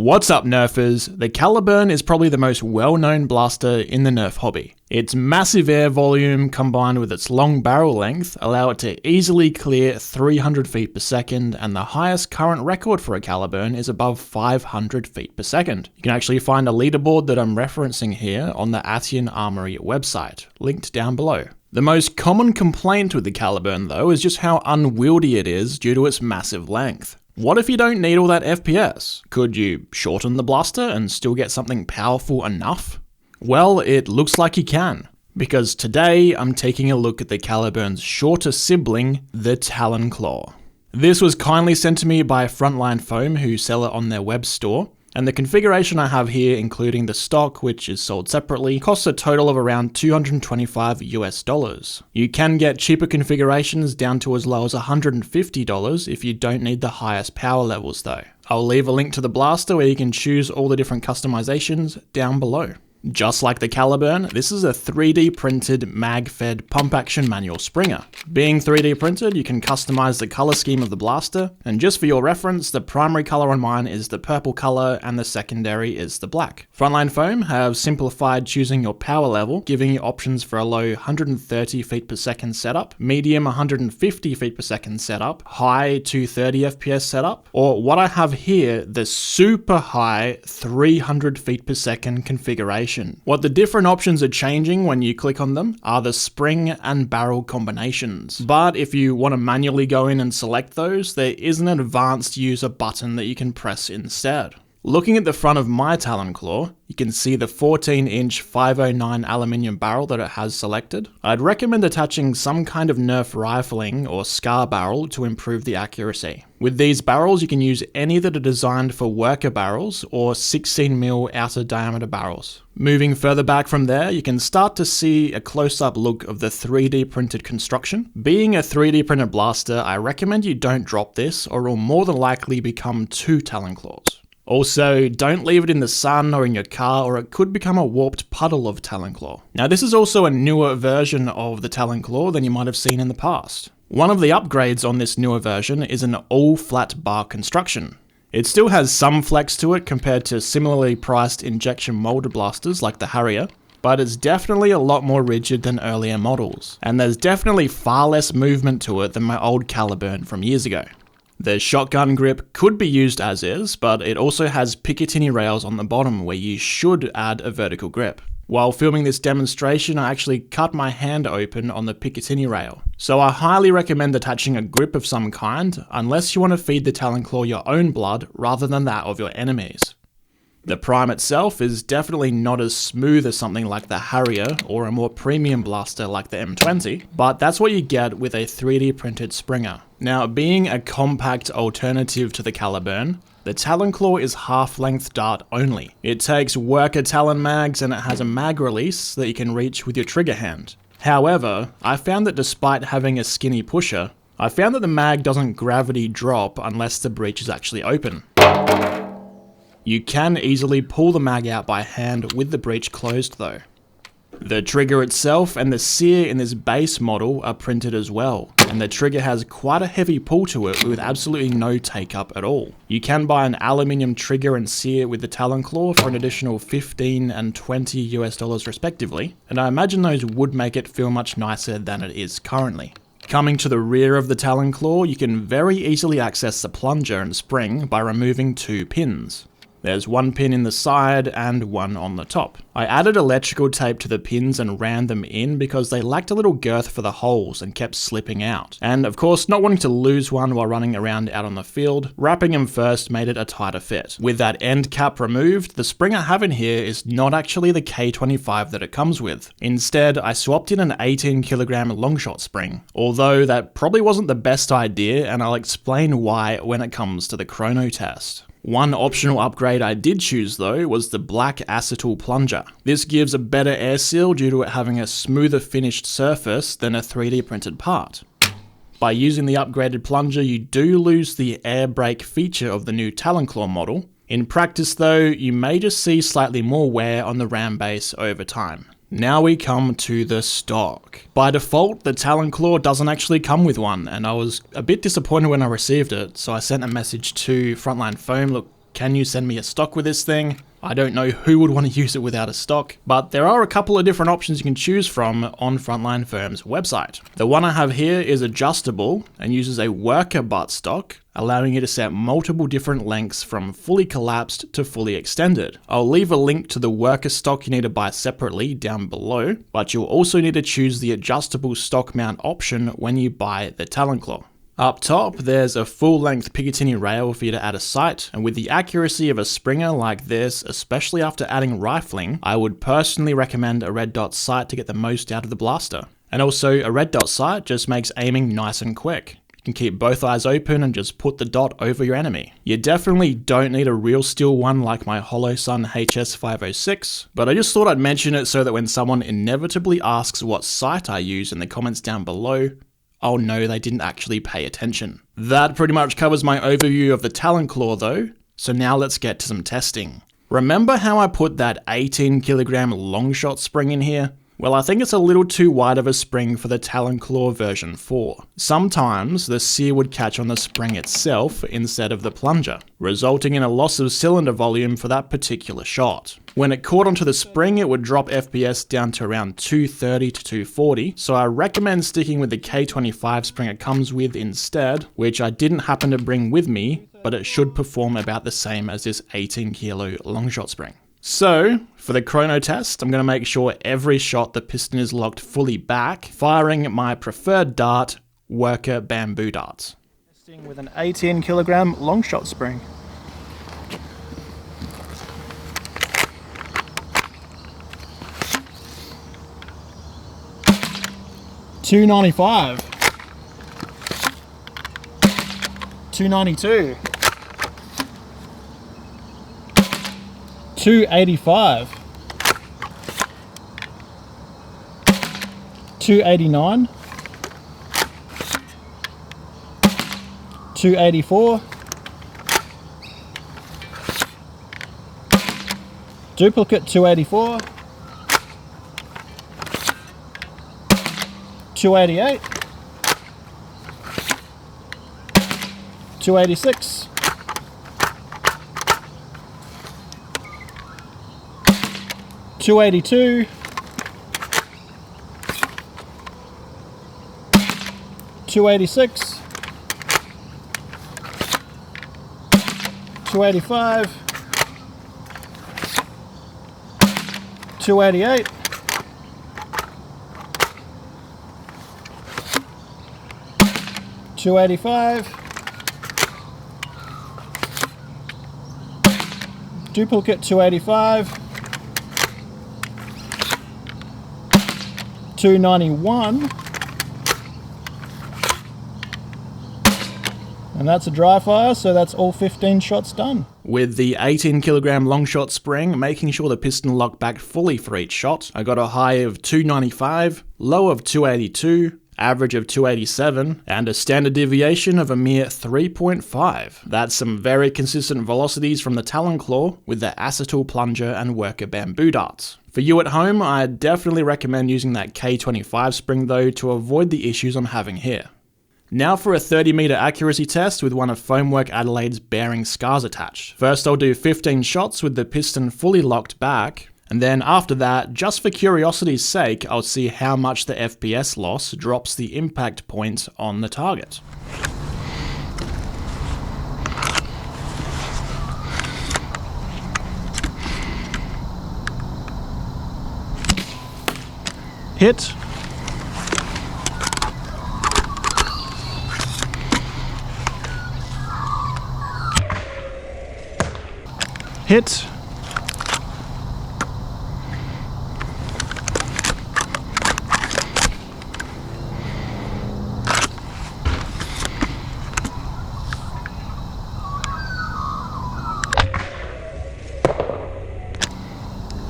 What's up, Nerfers? The Caliburn is probably the most well-known blaster in the Nerf hobby. Its massive air volume combined with its long barrel length allow it to easily clear 300 feet per second, and the highest current record for a Caliburn is above 500 feet per second. You can actually find a leaderboard that I'm referencing here on the Atian Armory website, linked down below. The most common complaint with the Caliburn though is just how unwieldy it is due to its massive length. What if you don't need all that FPS? Could you shorten the blaster and still get something powerful enough? Well, it looks like you can, because today I'm taking a look at the Caliburn's shorter sibling, the Talonclaw. This was kindly sent to me by Frontline Foam, who sell it on their web store. And the configuration I have here, including the stock, which is sold separately, costs a total of around $225 US. You can get cheaper configurations down to as low as $150 if you don't need the highest power levels though. I'll leave a link to the blaster where you can choose all the different customizations down below. Just like the Caliburn, this is a 3D printed mag-fed pump-action manual Springer. Being 3D printed, you can customize the color scheme of the blaster, and just for your reference, the primary color on mine is the purple color and the secondary is the black. Frontline Foam have simplified choosing your power level, giving you options for a low 130 feet per second setup, medium 150 feet per second setup, high 230 FPS setup, or what I have here, the super high 300 feet per second configuration. What the different options are changing when you click on them are the spring and barrel combinations. But if you want to manually go in and select those, there is an advanced user button that you can press instead. Looking at the front of my Talonclaw, you can see the 14-inch 509 aluminium barrel that it has selected. I'd recommend attaching some kind of Nerf rifling or SCAR barrel to improve the accuracy. With these barrels, you can use any that are designed for worker barrels or 16mm outer diameter barrels. Moving further back from there, you can start to see a close-up look of the 3D printed construction. Being a 3D printed blaster, I recommend you don't drop this or it will more than likely become two Talonclaws. Also, don't leave it in the sun or in your car or it could become a warped puddle of Talonclaw. Now this is also a newer version of the Talonclaw than you might have seen in the past. One of the upgrades on this newer version is an all-flat bar construction. It still has some flex to it compared to similarly priced injection molded blasters like the Harrier, but it's definitely a lot more rigid than earlier models, and there's definitely far less movement to it than my old Caliburn from years ago. The shotgun grip could be used as is, but it also has Picatinny rails on the bottom where you should add a vertical grip. While filming this demonstration, I actually cut my hand open on the Picatinny rail. So I highly recommend attaching a grip of some kind, unless you want to feed the Talonclaw your own blood rather than that of your enemies. The prime itself is definitely not as smooth as something like the Harrier or a more premium blaster like the M20, but that's what you get with a 3D printed Springer. Now, being a compact alternative to the Caliburn, the Talonclaw is half-length dart only. It takes worker Talon mags and it has a mag release that you can reach with your trigger hand. However, I found that despite having a skinny pusher, I found that the mag doesn't gravity drop unless the breech is actually open. You can easily pull the mag out by hand with the breech closed though. The trigger itself and the sear in this base model are printed as well, and the trigger has quite a heavy pull to it with absolutely no take up at all. You can buy an aluminium trigger and sear with the Talonclaw for an additional $15 and $20 US respectively, and I imagine those would make it feel much nicer than it is currently. Coming to the rear of the Talonclaw, you can very easily access the plunger and spring by removing two pins. There's one pin in the side and one on the top. I added electrical tape to the pins and ran them in because they lacked a little girth for the holes and kept slipping out. And of course, not wanting to lose one while running around out on the field, wrapping them first made it a tighter fit. With that end cap removed, the spring I have in here is not actually the K25 that it comes with. Instead, I swapped in an 18 kilogram longshot spring, although that probably wasn't the best idea, and I'll explain why when it comes to the chrono test. One optional upgrade I did choose though was the black acetal plunger. This gives a better air seal due to it having a smoother finished surface than a 3D printed part. By using the upgraded plunger, you do lose the air brake feature of the new Talonclaw model. In practice though, you may just see slightly more wear on the ram base over time. Now we come to the stock. By default, the Talonclaw doesn't actually come with one, and I was a bit disappointed when I received it, so I sent a message to Frontline Foam, look, can you send me a stock with this thing? I don't know who would want to use it without a stock, but there are a couple of different options you can choose from on Frontline Firm's website. The one I have here is adjustable and uses a worker butt stock, allowing you to set multiple different lengths from fully collapsed to fully extended. I'll leave a link to the worker stock you need to buy separately down below, but you'll also need to choose the adjustable stock mount option when you buy the Talonclaw. Up top, there's a full-length Picatinny rail for you to add a sight, and with the accuracy of a Springer like this, especially after adding rifling, I would personally recommend a red dot sight to get the most out of the blaster. And also, a red dot sight just makes aiming nice and quick. You can keep both eyes open and just put the dot over your enemy. You definitely don't need a real steel one like my Holosun HS506, but I just thought I'd mention it so that when someone inevitably asks what sight I use in the comments down below, oh no, they didn't actually pay attention. That pretty much covers my overview of the Talonclaw though, so now let's get to some testing. Remember how I put that 18 kilogram long shot spring in here? Well, I think it's a little too wide of a spring for the Talonclaw version 4. Sometimes the sear would catch on the spring itself instead of the plunger, resulting in a loss of cylinder volume for that particular shot. When it caught onto the spring, it would drop FPS down to around 230 to 240, so I recommend sticking with the K25 spring it comes with instead, which I didn't happen to bring with me, but it should perform about the same as this 18 kilo longshot spring. So, for the chrono test, I'm going to make sure every shot the piston is locked fully back, firing my preferred dart, worker bamboo darts. Testing with an 18 kilogram longshot spring. $295, $292, $285, $289, $284, duplicate $284, $288, $286, $282, $286, $285, $288, $285, duplicate $285, $291, and that's a dry fire, so that's all 15 shots done. With the 18 kilogram long shot spring, making sure the piston locked back fully for each shot, I got a high of 295, low of 282, average of 287, and a standard deviation of a mere 3.5. That's some very consistent velocities from the Talonclaw with the acetal plunger and worker bamboo darts. For you at home, I definitely recommend using that K25 spring though to avoid the issues I'm having here. Now for a 30 meter accuracy test with one of Foamwork Adelaide's bearing scars attached. First I'll do 15 shots with the piston fully locked back, and then after that, just for curiosity's sake, I'll see how much the FPS loss drops the impact point on the target. Hit. Hit.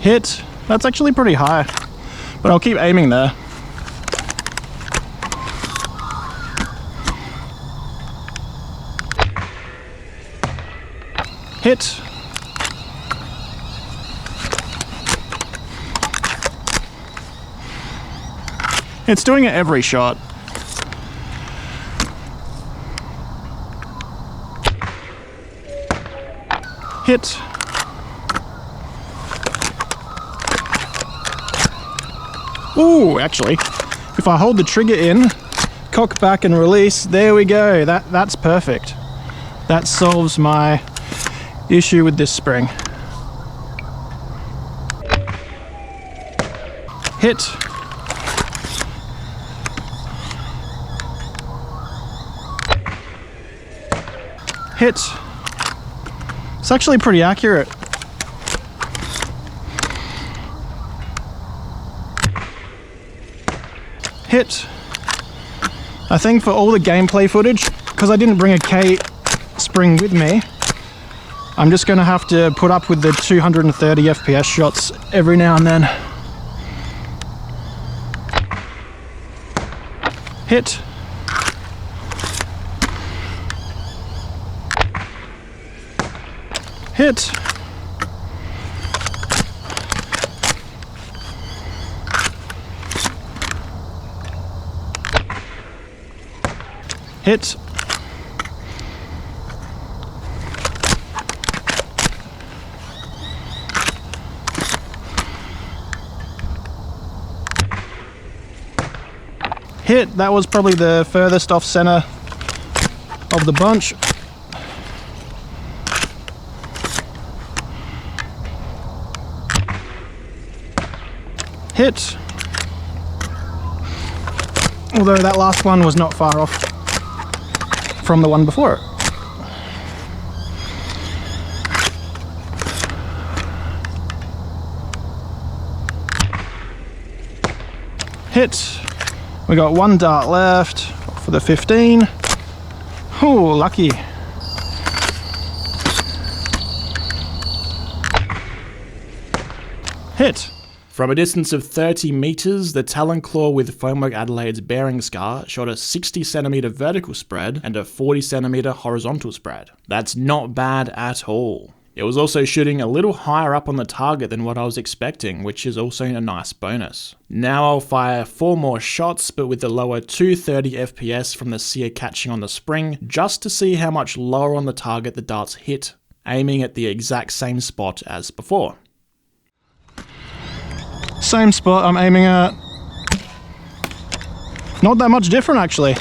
Hit. That's actually pretty high, but I'll keep aiming there. Hit. It's doing it every shot. hit. Ooh, actually, if I hold the trigger in, cock back and release, there we go. That's perfect. That solves my issue with this spring. Hit. Hit. It's actually pretty accurate. Hit. I think for all the gameplay footage, because I didn't bring a K spring with me, I'm just going to have to put up with the 230 FPS shots every now and then. Hit. Hit. Hit. Hit. That was probably the furthest off center of the bunch. Hit. Although that last one was not far off from the one before it. Hit. We got one dart left for the 15. Oh, lucky. Hit. From a distance of 30 meters, the Talonclaw with Foamwork Adelaide's bearing scar shot a 60 centimeter vertical spread and a 40 centimeter horizontal spread. That's not bad at all. It was also shooting a little higher up on the target than what I was expecting, which is also a nice bonus. Now I'll fire 4 more shots, but with the lower 230 FPS from the sear catching on the spring, just to see how much lower on the target the darts hit, aiming at the exact same spot as before. Same spot I'm aiming at. Not that much different, actually.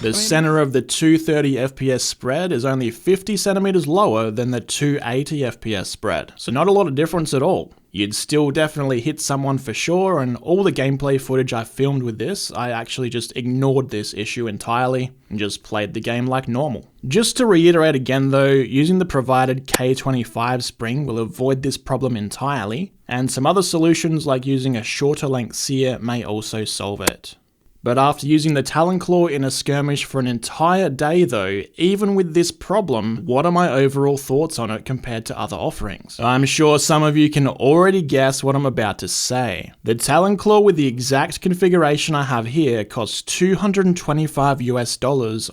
The center of the 230 FPS spread is only 50 centimeters lower than the 280 FPS spread, so not a lot of difference at all. You'd still definitely hit someone for sure, and all the gameplay footage I filmed with this, I actually just ignored this issue entirely and just played the game like normal. Just to reiterate again though, using the provided K25 spring will avoid this problem entirely, and some other solutions like using a shorter length sear may also solve it. But after using the Talonclaw in a skirmish for an entire day though, even with this problem, what are my overall thoughts on it compared to other offerings? I'm sure some of you can already guess what I'm about to say. The Talonclaw with the exact configuration I have here costs $225 US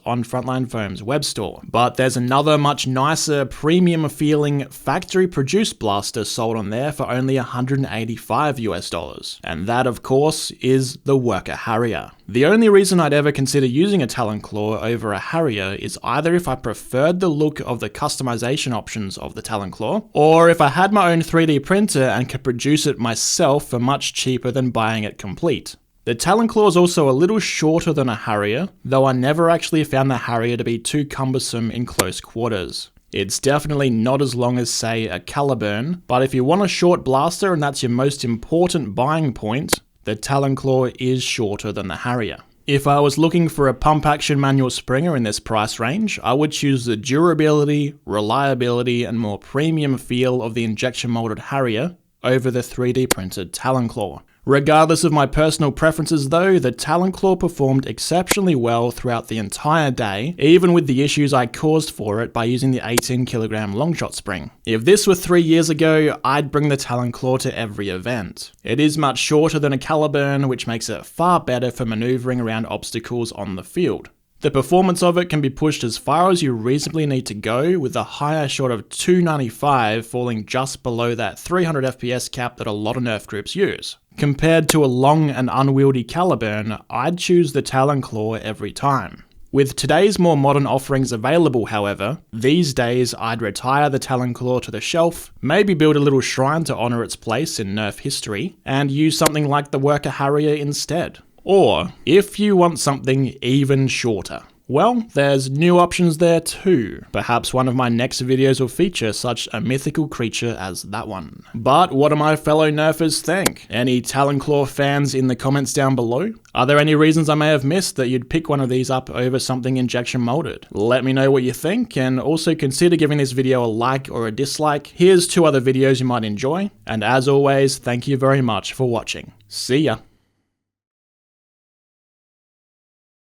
on Frontline Foam's web store. But there's another much nicer, premium feeling factory produced blaster sold on there for only $185 US. And that of course is the Worker Harrier. The only reason I'd ever consider using a Talonclaw over a Harrier is either if I preferred the look of the customization options of the Talonclaw, or if I had my own 3D printer and could produce it myself for much cheaper than buying it complete. The Talonclaw is also a little shorter than a Harrier, though I never actually found the Harrier to be too cumbersome in close quarters. It's definitely not as long as, say, a Caliburn, but if you want a short blaster and that's your most important buying point, the Talonclaw is shorter than the Harrier. If I was looking for a pump-action manual springer in this price range, I would choose the durability, reliability, and more premium feel of the injection-molded Harrier over the 3D printed Talonclaw. Regardless of my personal preferences though, the Talonclaw performed exceptionally well throughout the entire day, even with the issues I caused for it by using the 18kg longshot spring. If this were 3 years ago, I'd bring the Talonclaw to every event. It is much shorter than a Caliburn, which makes it far better for maneuvering around obstacles on the field. The performance of it can be pushed as far as you reasonably need to go, with a higher shot of 295 falling just below that 300 FPS cap that a lot of Nerf groups use. Compared to a long and unwieldy Caliburn, I'd choose the Talonclaw every time. With today's more modern offerings available, however, these days I'd retire the Talonclaw to the shelf, maybe build a little shrine to honour its place in Nerf history, and use something like the Worker Harrier instead. Or, if you want something even shorter, well, there's new options there too. Perhaps one of my next videos will feature such a mythical creature as that one. But what do my fellow Nerfers think? Any Talonclaw fans in the comments down below? Are there any reasons I may have missed that you'd pick one of these up over something injection molded? Let me know what you think, and also consider giving this video a like or a dislike. Here's 2 other videos you might enjoy, and as always, thank you very much for watching. See ya!